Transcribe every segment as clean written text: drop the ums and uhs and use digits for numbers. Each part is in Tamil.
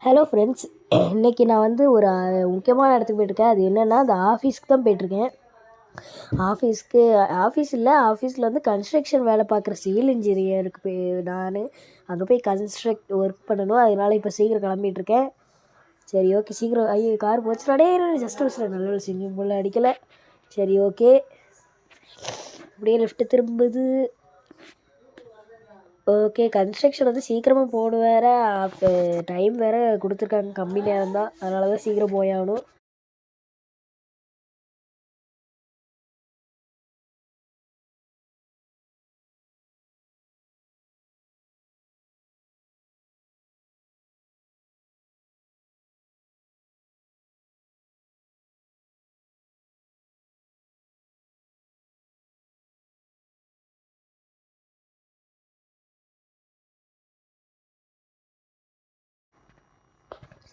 ஹலோ ஃப்ரெண்ட்ஸ், இன்றைக்கி நான் வந்து ஒரு முக்கியமான இடத்துக்கு போயிட்டுருக்கேன். அது என்னென்னா, அந்த ஆஃபீஸ்க்கு தான் போயிட்டுருக்கேன். ஆஃபீஸில் வந்து கன்ஸ்ட்ரக்ஷன் வேலை பார்க்குற சிவில் இன்ஜினியருக்கு நான் அங்கே போய் கன்ஸ்ட்ரக்ட் ஒர்க் பண்ணணும். அதனால் இப்போ சீக்கிரம் கிளம்பிட்டுருக்கேன். சரி, ஓகே, சீக்கிரம். ஐயோ, கார் போச்சு. ஜஸ்ட் ஒரு நல்ல சிங்கிங் போல் அடிக்கலை. சரி, ஓகே. அப்படியே லெஃப்ட்டு திரும்புது. ஓகே, கன்ஸ்ட்ரக்ஷன் வந்து சீக்கிரமாக போகணும் வேறு. டைம் வேறு கொடுத்துருக்காங்க, கம்மி நேரம் தான். அதனால தான் சீக்கிரம் போயாகணும்.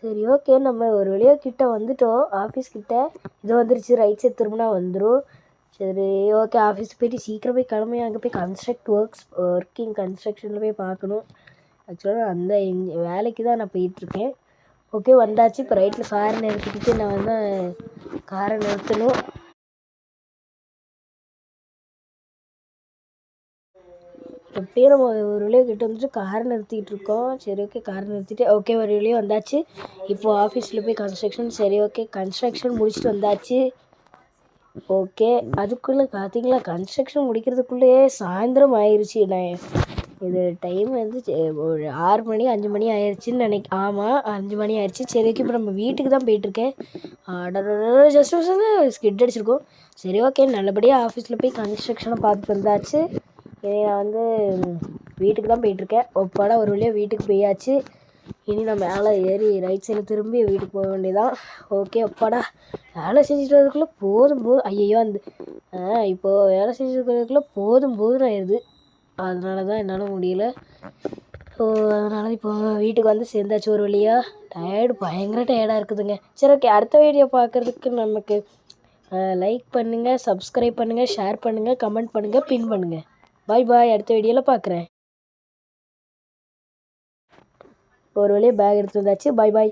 சரி, ஓகே, நம்ம ஒரு வழியாக கிட்டே வந்துவிட்டோம். ஆஃபீஸ் கிட்டே இது வந்துருச்சு. ரைட் சைட் திரும்பினா வந்துடும். சரி, ஓகே, ஆஃபீஸ் போய்ட்டு சீக்கிரம் போய் கிளம்பி அங்கே போய் ஒர்க்கிங் கன்ஸ்ட்ரக்ஷனில் போய் பார்க்கணும். ஆக்சுவலாக அந்த வேலைக்கு தான் நான் போயிட்டுருக்கேன். ஓகே, வந்தாச்சு. இப்போ ரைட்டில் காரை நிறுத்திக்கிட்டு நான் வந்து காரை நிறுத்தணும். எப்படியே நம்ம ஒரு வழியாக கிட்ட வந்துட்டு காரை நிறுத்திக்கிட்டு இருக்கோம். சரி, ஓகே, காரை நிறுத்திட்டு ஓகே, ஒரு வழியாக வந்தாச்சு. இப்போது ஆஃபீஸில் போய் கன்ஸ்ட்ரக்ஷன். சரி, ஓகே, கன்ஸ்ட்ரக்ஷன் முடிச்சுட்டு வந்தாச்சு. ஓகே, அதுக்குள்ளே பார்த்தீங்களா, கன்ஸ்ட்ரக்ஷன் முடிக்கிறதுக்குள்ளேயே சாயந்தரம் ஆயிடுச்சு. இது டைம் வந்து ஒரு 6 மணி 5 மணி ஆயிடுச்சின்னு ஆமாம், 5 மணி ஆயிடுச்சு. சரி, ஓகே, இப்போ நம்ம வீட்டுக்கு தான் போயிட்டுருக்கேன். ஜஸ்ட் ஸ்கிட் அடிச்சிருக்கோம். சரி, ஓகே, நல்லபடியாக ஆஃபீஸில் போய் கன்ஸ்ட்ரக்ஷனை பார்த்துட்டு வந்தாச்சு. இனி நான் வந்து வீட்டுக்கு தான் போயிட்டுருக்கேன். ஒப்பாடா ஒரு வழியாக வீட்டுக்கு போயாச்சு. இனி நான் மேலே ஏறி ரைட் சைடில் திரும்பி வீட்டுக்கு போக வேண்டியதான். ஓகே, ஒப்பாடா வேலை செஞ்சுட்டு வரதுக்குள்ளே போதும் ஐயோ, இப்போது வேலை செஞ்சுட்டு வரதுக்குள்ளே போதும் ஆயிடுது. அதனால தான் என்னால் முடியல. ஸோ அதனால் இப்போ வீட்டுக்கு வந்து சேர்ந்தாச்சு ஒரு வழியாக. பயங்கர டயர்டாக இருக்குதுங்க. சரி, ஓகே, அடுத்த வீடியோ பார்க்குறதுக்கு நமக்கு லைக் பண்ணுங்கள், சப்ஸ்கிரைப் பண்ணுங்கள், ஷேர் பண்ணுங்கள், கமெண்ட் பண்ணுங்கள், பின் பண்ணுங்கள். பாய். அடுத்த வீடியோவில் பார்க்குறேன். ஒரு வழியாக பேக் எடுத்து வந்தாச்சு. பாய்.